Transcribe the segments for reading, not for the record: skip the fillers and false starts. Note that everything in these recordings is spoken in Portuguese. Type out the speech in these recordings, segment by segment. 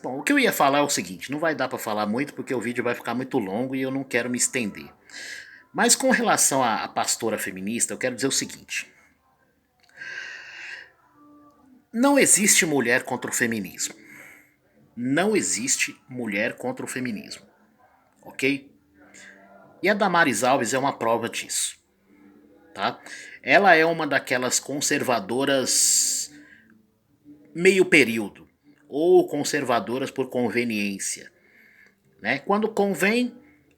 Bom, o que eu ia falar é o seguinte, não vai dar para falar muito porque o vídeo vai ficar muito longo e eu não quero me estender. Mas com relação à pastora feminista, eu quero dizer o seguinte: não existe mulher contra o feminismo. Não existe mulher contra o feminismo, ok? E a Damares Alves é uma prova disso, tá? Ela é uma daquelas conservadoras meio período, ou conservadoras por conveniência, né? Quando convém,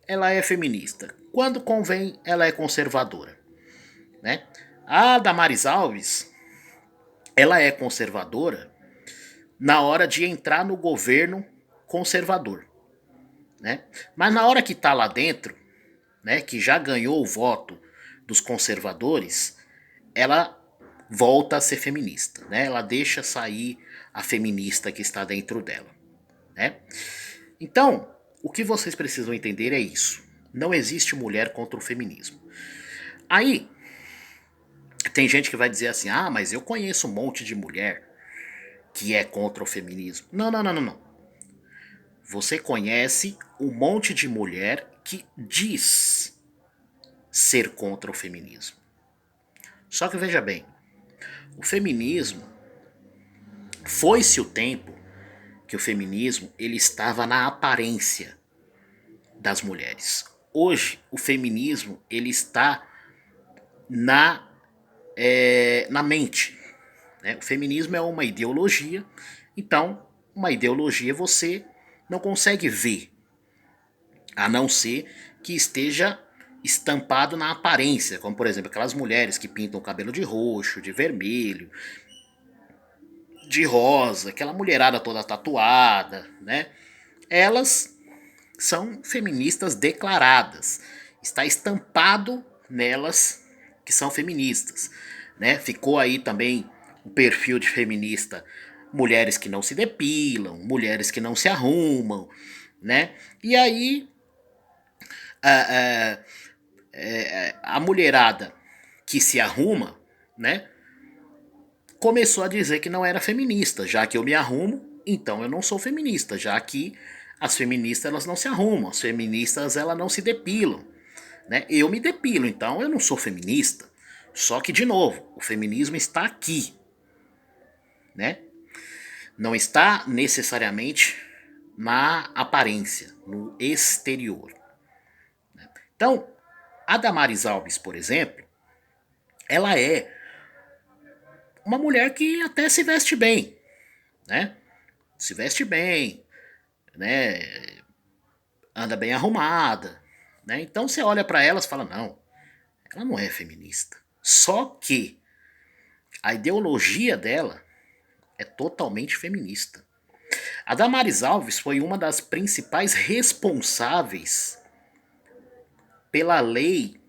ela é feminista. Quando convém, ela é conservadora, né? A Damares Alves, ela é conservadora na hora de entrar no governo conservador, né? Mas na hora que tá lá dentro, né, que já ganhou o voto dos conservadores, ela volta a ser feminista, né? Ela deixa sair a feminista que está dentro dela, né? Então, o que vocês precisam entender é isso. Não existe mulher contra o feminismo. Aí, tem gente que vai dizer assim: ah, mas eu conheço um monte de mulher que é contra o feminismo. Não, não, não, não, não. Você conhece um monte de mulher que diz ser contra o feminismo. Só que veja bem, o feminismo, foi-se o tempo que o feminismo ele estava na aparência das mulheres. Hoje, o feminismo ele está na, na mente. Né? O feminismo é uma ideologia, então, uma ideologia você não consegue ver, a não ser que esteja estampado na aparência, como por exemplo aquelas mulheres que pintam o cabelo de roxo, de vermelho, de rosa, aquela mulherada toda tatuada, né? Elas são feministas declaradas. Está estampado nelas que são feministas, né? Ficou aí também o perfil de feminista, mulheres que não se depilam, mulheres que não se arrumam, né? E aí a, a mulherada que se arruma, né? Começou a dizer que não era feminista, já que eu me arrumo, então eu não sou feminista, já que as feministas elas não se arrumam, as feministas elas não se depilam, né? Eu me depilo, então eu não sou feminista. Só que de novo, o feminismo está aqui, né? Não está necessariamente na aparência, no exterior. Então, a Damares Alves, por exemplo, ela é uma mulher que até se veste bem, né? Se veste bem, né? Anda bem arrumada, né? Então você olha para ela e fala, não, ela não é feminista. Só que a ideologia dela é totalmente feminista. A Damares Alves foi uma das principais responsáveis pela lei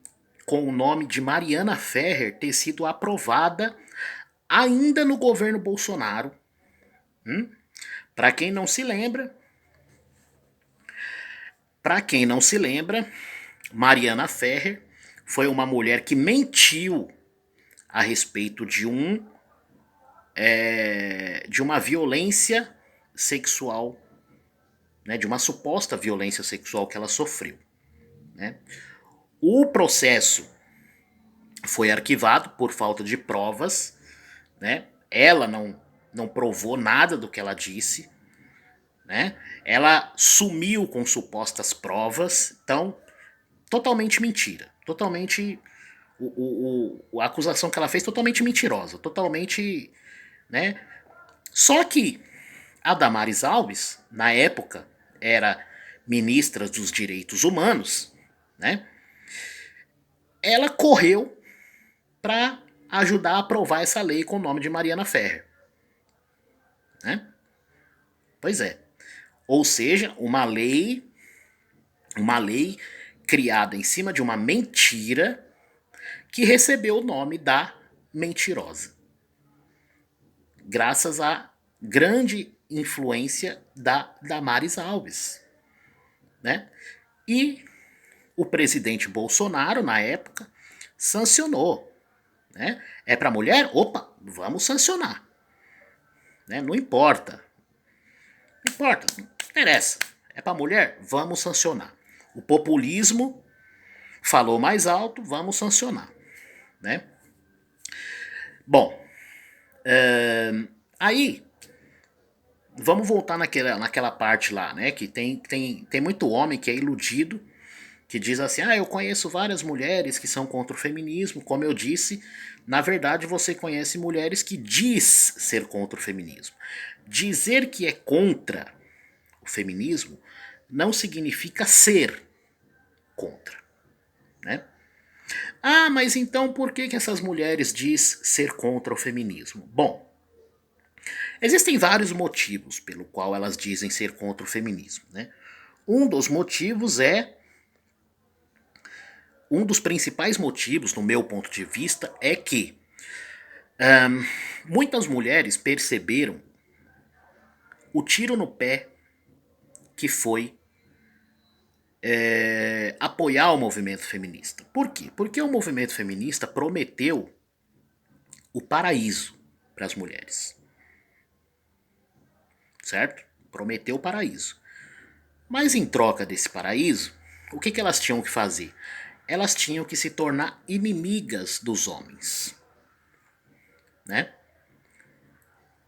com o nome de Mariana Ferrer ter sido aprovada ainda no governo Bolsonaro. Para quem não se lembra, para quem não se lembra, Mariana Ferrer foi uma mulher que mentiu a respeito de uma violência sexual, né, de uma suposta violência sexual que ela sofreu. Né? O processo foi arquivado por falta de provas, né? Ela não provou nada do que ela disse, né? Ela sumiu com supostas provas, então totalmente mentira, totalmente a acusação que ela fez totalmente mentirosa, totalmente, né? Só que a Damares Alves, na época, era ministra dos Direitos Humanos, né? Ela correu para ajudar a aprovar essa lei com o nome de Mariana Ferrer, né? Pois é. Ou seja, uma lei criada em cima de uma mentira que recebeu o nome da mentirosa. Graças à grande influência da Damares Alves, né? E o presidente Bolsonaro, na época, sancionou. Né? É para mulher? Opa, vamos sancionar. Né? Não importa. Não importa, não interessa. É pra mulher? Vamos sancionar. O populismo falou mais alto, vamos sancionar, né? Bom, aí vamos voltar naquela parte lá, né? Que tem muito homem que é iludido, que diz assim: ah, eu conheço várias mulheres que são contra o feminismo. Como eu disse, na verdade você conhece mulheres que diz ser contra o feminismo. Dizer que é contra o feminismo não significa ser contra, né? Ah, mas então por que essas mulheres diz ser contra o feminismo? Bom, existem vários motivos pelo qual elas dizem ser contra o feminismo, né? Um dos motivos é um dos principais motivos, no meu ponto de vista, é que muitas mulheres perceberam o tiro no pé que foi apoiar o movimento feminista. Por quê? Porque o movimento feminista prometeu o paraíso para as mulheres, certo? Prometeu o paraíso. Mas em troca desse paraíso, o que elas tinham que fazer? Elas tinham que se tornar inimigas dos homens, né?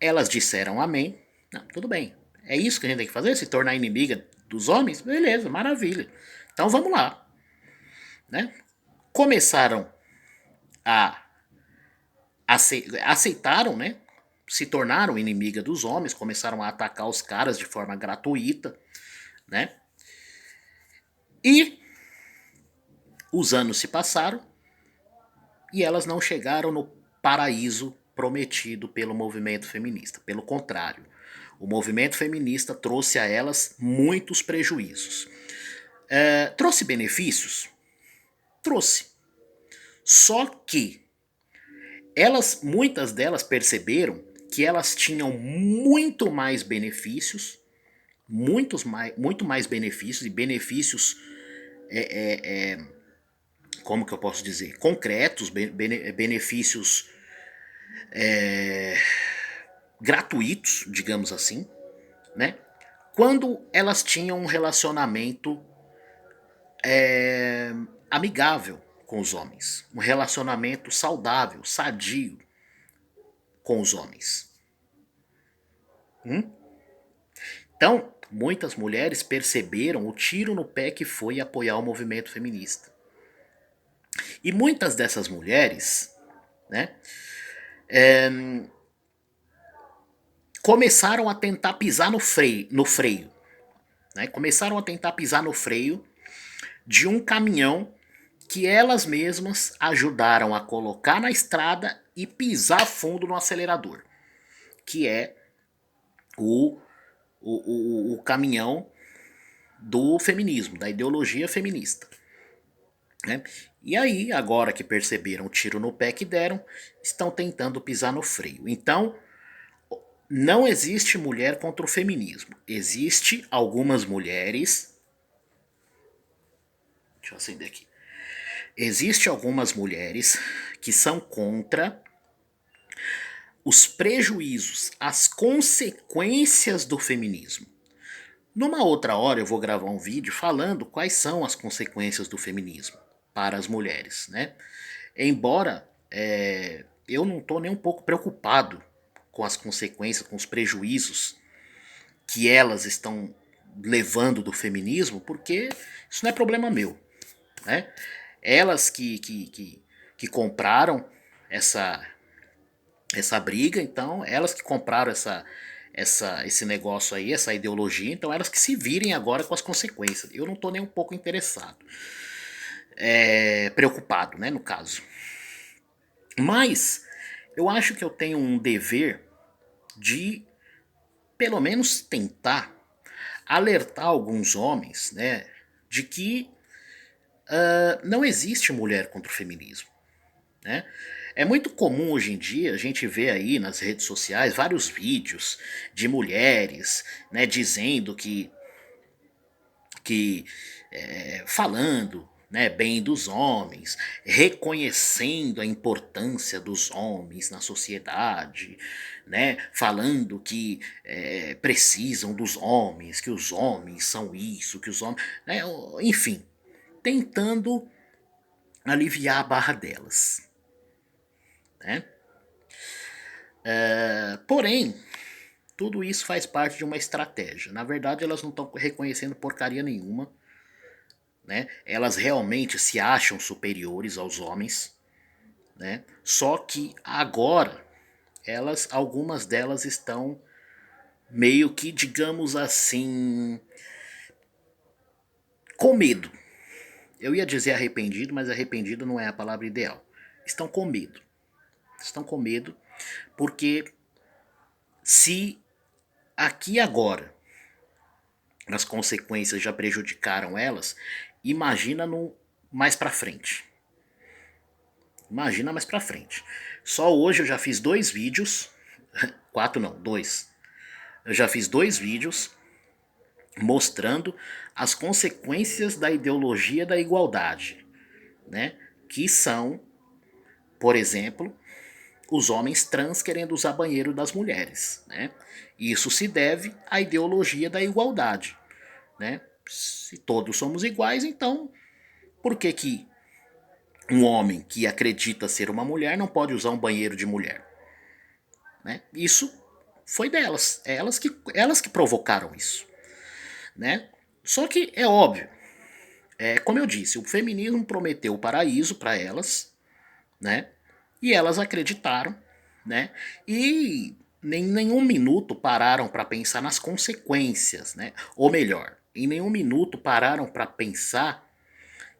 Elas disseram amém. Não, tudo bem. É isso que a gente tem que fazer? Se tornar inimiga dos homens? Beleza, maravilha. Então vamos lá, né? Começaram a aceitaram, né? Se tornaram inimiga dos homens, começaram a atacar os caras de forma gratuita, né? E os anos se passaram e elas não chegaram no paraíso prometido pelo movimento feminista. Pelo contrário, o movimento feminista trouxe a elas muitos prejuízos. Trouxe benefícios? Trouxe. Só que muitas delas perceberam que elas tinham muito mais benefícios, muito mais benefícios e benefícios, como que eu posso dizer, concretos, benefícios gratuitos, digamos assim, né? Quando elas tinham um relacionamento amigável com os homens, um relacionamento saudável, sadio com os homens. Então, muitas mulheres perceberam o tiro no pé que foi apoiar o movimento feminista. E muitas dessas mulheres, né, começaram a tentar pisar no freio, né? Começaram a tentar pisar no freio de um caminhão que elas mesmas ajudaram a colocar na estrada e pisar fundo no acelerador, que é o caminhão do feminismo, da ideologia feminista, né? E aí, agora que perceberam o tiro no pé que deram, estão tentando pisar no freio. Então, não existe mulher contra o feminismo. Existe algumas mulheres. Deixa eu acender aqui. Existe algumas mulheres que são contra os prejuízos, as consequências do feminismo. Numa outra hora eu vou gravar um vídeo falando quais são as consequências do feminismo para as mulheres, né? Embora eu não estou nem um pouco preocupado com as consequências, com os prejuízos que elas estão levando do feminismo, porque isso não é problema meu, né? Elas que compraram essa briga, então elas que compraram esse negócio aí, essa ideologia, então elas que se virem agora com as consequências. Eu não estou nem um pouco interessado, preocupado, né, no caso. Mas eu acho que eu tenho um dever de, pelo menos, tentar alertar alguns homens, né, de que não existe mulher contra o feminismo, né? É muito comum hoje em dia a gente ver aí nas redes sociais vários vídeos de mulheres, né, dizendo que falando né, bem dos homens, reconhecendo a importância dos homens na sociedade, né, falando que precisam dos homens, que os homens são isso, que os homens, né, enfim, tentando aliviar a barra delas, né? Porém, tudo isso faz parte de uma estratégia. Na verdade, elas não estão reconhecendo porcaria nenhuma, né? Elas realmente se acham superiores aos homens, né? Só que agora algumas delas estão meio que, digamos assim, com medo. Eu ia dizer arrependido, mas arrependido não é a palavra ideal. Estão com medo. Estão com medo porque se aqui agora as consequências já prejudicaram elas, imagina no mais pra frente. Imagina mais pra frente. Só hoje eu já fiz 2 vídeos, 4 não, 2. Eu já fiz 2 vídeos mostrando as consequências da ideologia da igualdade, né? Que são, por exemplo, os homens trans querendo usar banheiro das mulheres, né? Isso se deve à ideologia da igualdade, né? Se todos somos iguais, então por que que um homem que acredita ser uma mulher não pode usar um banheiro de mulher, né? Isso foi delas, elas que provocaram isso, né? Só que é óbvio, como eu disse, o feminismo prometeu o paraíso para elas, né? E elas acreditaram, né? E em nenhum minuto pararam para pensar nas consequências, né? Ou melhor, em nenhum minuto pararam para pensar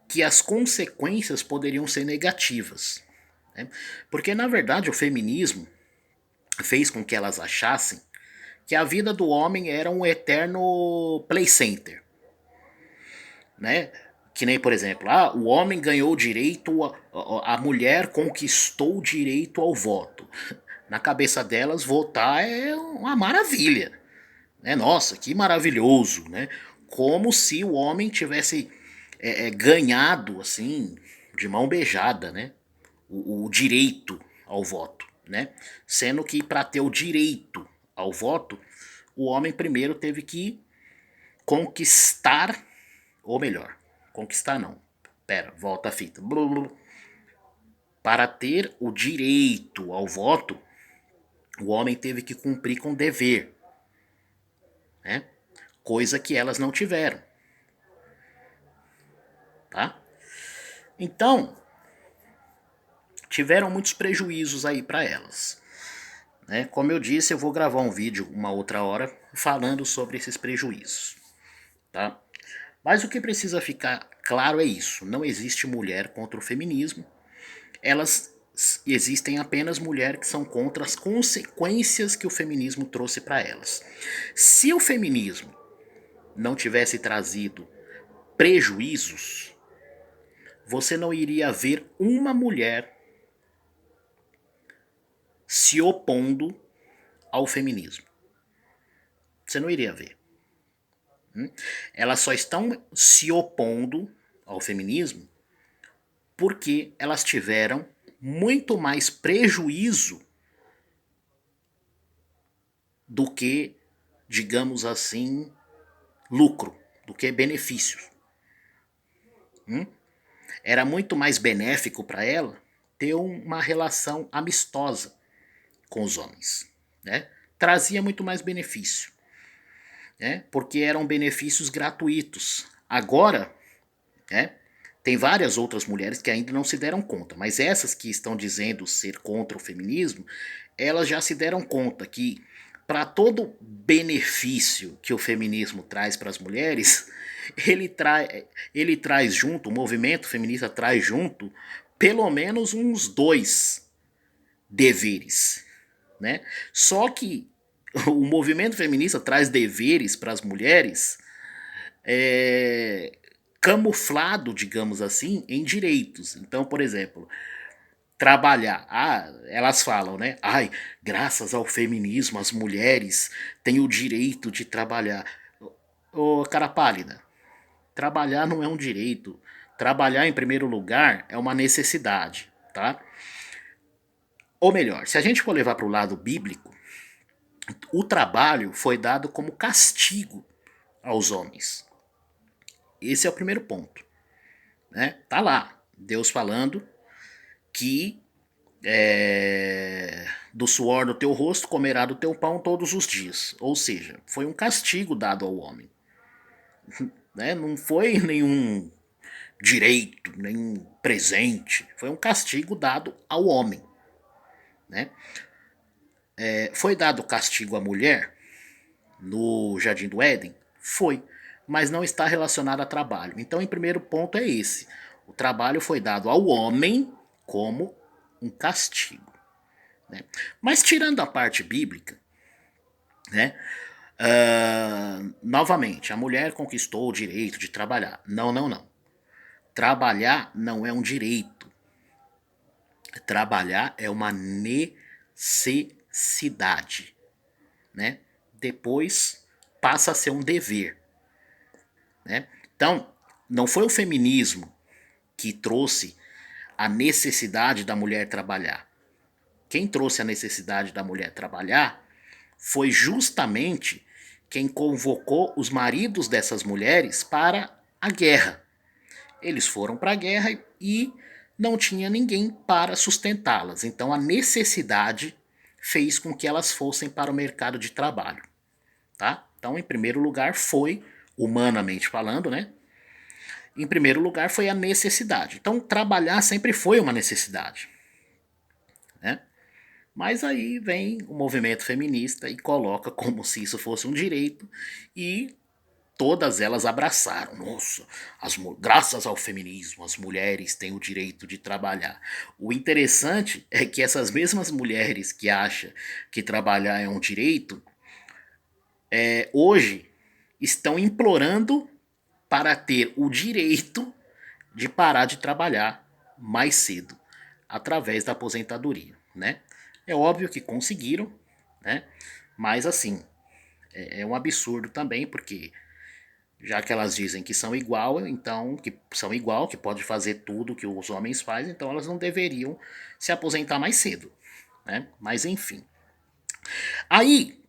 que as consequências poderiam ser negativas, né? Porque na verdade o feminismo fez com que elas achassem que a vida do homem era um eterno play center, né? Que nem, por exemplo, o homem ganhou o direito, a mulher conquistou o direito ao voto. Na cabeça delas, votar é uma maravilha, né? Nossa, que maravilhoso, né? Como se o homem tivesse ganhado, assim, de mão beijada, né? O direito ao voto, né? Sendo que para ter o direito ao voto, o homem primeiro teve que conquistar, ou melhor, conquistar não, pera, volta a fita. Para ter o direito ao voto, o homem teve que cumprir com dever, né? Coisa que elas não tiveram, tá? Então, tiveram muitos prejuízos aí para elas, né? Como eu disse, eu vou gravar um vídeo uma outra hora falando sobre esses prejuízos, tá? Mas o que precisa ficar claro é isso: não existe mulher contra o feminismo. Elas existem apenas mulheres que são contra as consequências que o feminismo trouxe para elas. Se o feminismo não tivesse trazido prejuízos, você não iria ver uma mulher se opondo ao feminismo. Você não iria ver. Elas só estão se opondo ao feminismo porque elas tiveram muito mais prejuízo do que, digamos assim, lucro, do que benefícios. Era muito mais benéfico para ela ter uma relação amistosa com os homens, né? Trazia muito mais benefício, né? Porque eram benefícios gratuitos. Agora, né, tem várias outras mulheres que ainda não se deram conta, mas essas que estão dizendo ser contra o feminismo, elas já se deram conta que para todo benefício que o feminismo traz para as mulheres, ele traz junto, o movimento feminista traz junto, pelo menos uns 2 deveres, né? Só que o movimento feminista traz deveres para as mulheres camuflado, digamos assim, em direitos. Então, por exemplo, trabalhar. Elas falam, né? Ai, graças ao feminismo, as mulheres têm o direito de trabalhar. Ô, cara pálida, trabalhar não é um direito. Trabalhar, em primeiro lugar, é uma necessidade, tá? Ou melhor, se a gente for levar para o lado bíblico, o trabalho foi dado como castigo aos homens. Esse é o primeiro ponto, né? Tá lá, Deus falando que do suor do teu rosto comerá do teu pão todos os dias. Ou seja, foi um castigo dado ao homem. Né? Não foi nenhum direito, nenhum presente. Foi um castigo dado ao homem. Né? Foi dado castigo à mulher no Jardim do Éden? Foi. Mas não está relacionado a trabalho. Então, em primeiro ponto é esse. O trabalho foi dado ao homem como um castigo. Né? Mas tirando a parte bíblica, né? Novamente, a mulher conquistou o direito de trabalhar. Não, não, não. Trabalhar não é um direito. Trabalhar é uma necessidade. Né? Depois passa a ser um dever. Né? Então, não foi o feminismo que trouxe a necessidade da mulher trabalhar. Quem trouxe a necessidade da mulher trabalhar foi justamente quem convocou os maridos dessas mulheres para a guerra. Eles foram para a guerra e não tinha ninguém para sustentá-las. Então a necessidade fez com que elas fossem para o mercado de trabalho. Tá? Então, em primeiro lugar, foi, humanamente falando, né? Em primeiro lugar, foi a necessidade. Então, trabalhar sempre foi uma necessidade. Né? Mas aí vem o movimento feminista e coloca como se isso fosse um direito e todas elas abraçaram. Nossa, graças ao feminismo, as mulheres têm o direito de trabalhar. O interessante é que essas mesmas mulheres que acham que trabalhar é um direito, hoje estão implorando para ter o direito de parar de trabalhar mais cedo, através da aposentadoria, né? É óbvio que conseguiram, né? Mas assim, é um absurdo também, porque já que elas dizem que são igual, então que são igual, que pode fazer tudo que os homens fazem, então elas não deveriam se aposentar mais cedo, né? Mas enfim. Aí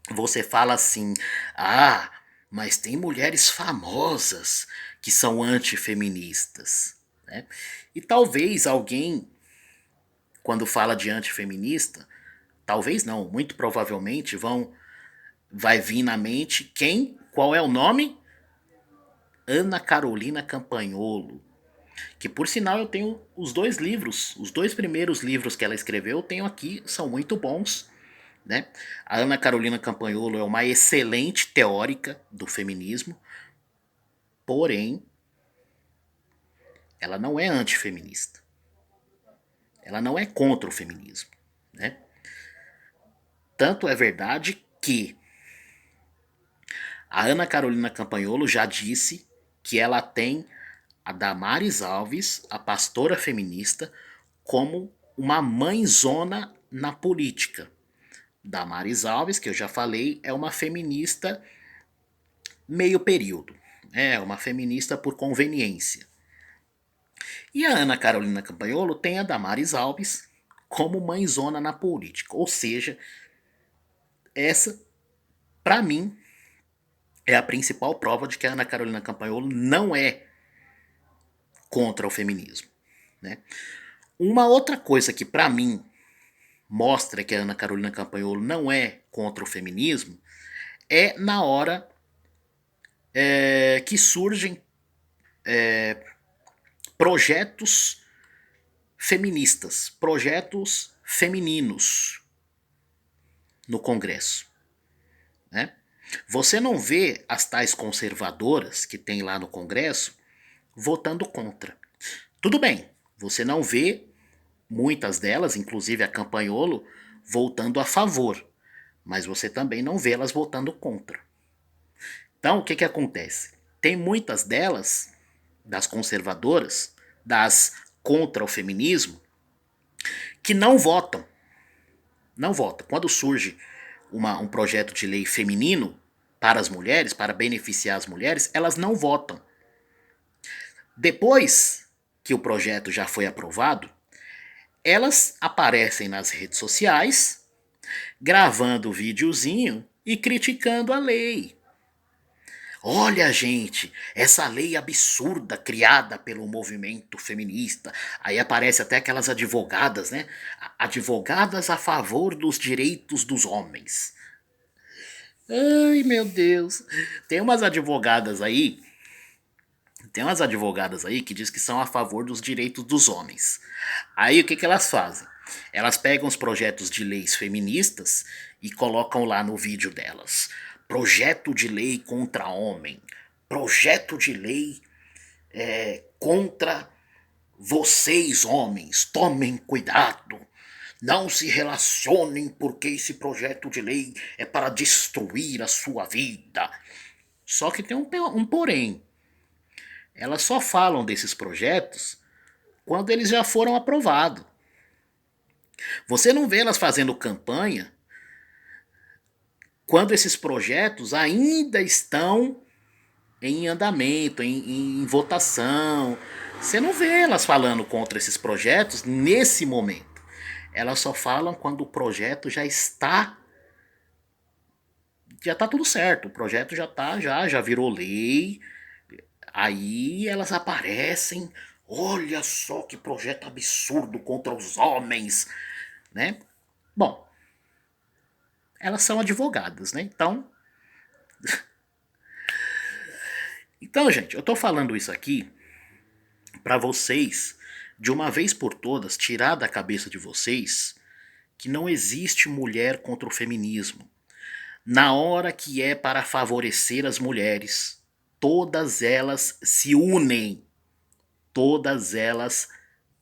você fala assim: "Ah, mas tem mulheres famosas que são antifeministas", né? E talvez alguém, quando fala de antifeminista, talvez não, muito provavelmente vai vir na mente quem? Qual é o nome? Ana Carolina Campagnolo. Que por sinal eu tenho os dois livros, os dois primeiros livros que ela escreveu, eu tenho aqui, são muito bons. Né? A Ana Carolina Campagnolo é uma excelente teórica do feminismo, porém, ela não é antifeminista. Ela não é contra o feminismo. Né? Tanto é verdade que a Ana Carolina Campagnolo já disse que ela tem a Damares Alves, a pastora feminista, como uma mãezona na política. Damares Alves, que eu já falei, é uma feminista meio período. É uma feminista por conveniência. E a Ana Carolina Campagnolo tem a Damares Alves como mãezona na política. Ou seja, essa, para mim, é a principal prova de que a Ana Carolina Campagnolo não é contra o feminismo. Né? Uma outra coisa que, para mim, mostra que a Ana Carolina Campagnolo não é contra o feminismo é na hora que surgem projetos feministas, projetos femininos no Congresso. Né? Você não vê as tais conservadoras que tem lá no Congresso votando contra. Tudo bem, você não vê muitas delas, inclusive a Campagnolo, votando a favor, mas você também não vê elas votando contra. Então, o que acontece? Tem muitas delas, das conservadoras, das contra o feminismo, que não votam. Não votam. Quando surge um projeto de lei feminino para as mulheres, para beneficiar as mulheres, elas não votam. Depois que o projeto já foi aprovado, elas aparecem nas redes sociais, gravando videozinho e criticando a lei. Olha, gente, essa lei absurda criada pelo movimento feminista. Aí aparece até aquelas advogadas, né? Advogadas a favor dos direitos dos homens. Ai, meu Deus. Tem umas advogadas aí, tem umas advogadas aí que diz que são a favor dos direitos dos homens. Aí o que elas fazem? Elas pegam os projetos de leis feministas e colocam lá no vídeo delas. Projeto de lei contra homem. Projeto de lei contra vocês, homens. Tomem cuidado. Não se relacionem porque esse projeto de lei é para destruir a sua vida. Só que tem um porém. Elas só falam desses projetos quando eles já foram aprovados. Você não vê elas fazendo campanha quando esses projetos ainda estão em andamento, em votação. Você não vê elas falando contra esses projetos nesse momento. Elas só falam quando o projeto já está tudo certo. O projeto já virou lei. Aí elas aparecem. Olha só que projeto absurdo contra os homens, né? Bom, elas são advogadas, né? Então, gente, eu tô falando isso aqui para vocês, de uma vez por todas, tirar da cabeça de vocês que não existe mulher contra o feminismo. Na hora que é para favorecer as mulheres, todas elas se unem. Todas elas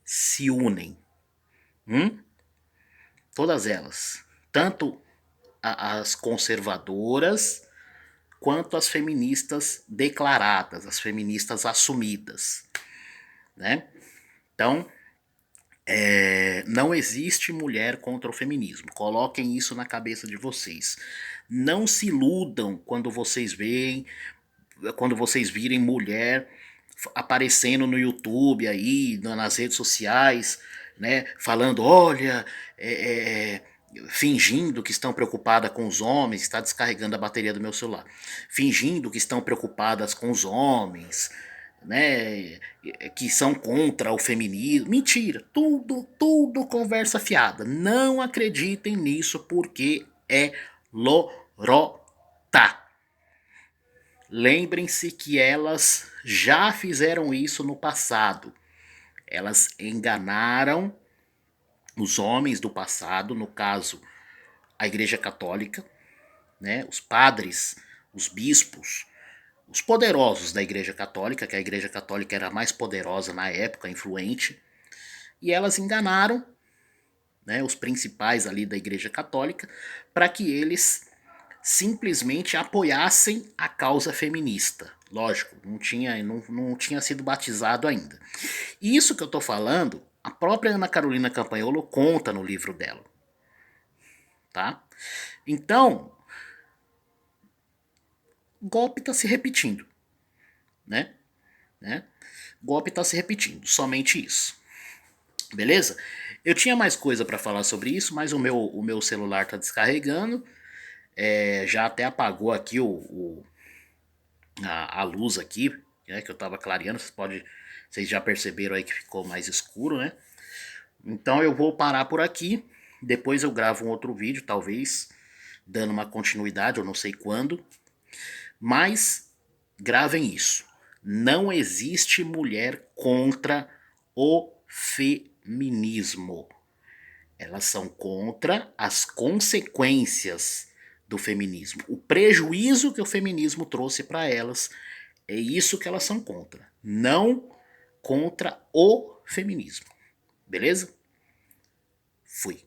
se unem. Todas elas. Tanto as conservadoras quanto as feministas declaradas, as feministas assumidas, né? Então, não existe mulher contra o feminismo. Coloquem isso na cabeça de vocês. Não se iludam quando vocês virem mulher aparecendo no YouTube aí, nas redes sociais, né, falando, olha, fingindo que estão preocupadas com os homens, está descarregando a bateria do meu celular, fingindo que estão preocupadas com os homens, né, que são contra o feminismo. Mentira, tudo conversa fiada. Não acreditem nisso porque é lorota. Lembrem-se que elas já fizeram isso no passado. Elas enganaram os homens do passado, no caso, a Igreja Católica, né, os padres, os bispos, os poderosos da Igreja Católica, que a Igreja Católica era a mais poderosa na época, influente, e elas enganaram, né, os principais ali da Igreja Católica para que eles simplesmente apoiassem a causa feminista. Lógico, não tinha sido batizado ainda. E isso que eu estou falando, a própria Ana Carolina Campanholo conta no livro dela. Tá? Então, golpe está se repetindo. Né? Golpe está se repetindo, somente isso. Beleza? Eu tinha mais coisa para falar sobre isso, mas o meu celular está descarregando. Já até apagou aqui a luz aqui, né, que eu estava clareando. Vocês já perceberam aí que ficou mais escuro, né? Então eu vou parar por aqui. Depois eu gravo um outro vídeo, talvez dando uma continuidade, eu não sei quando. Mas gravem isso. Não existe mulher contra o feminismo. Elas são contra as consequências do feminismo. O prejuízo que o feminismo trouxe para elas, é isso que elas são contra. Não contra o feminismo. Beleza? Fui.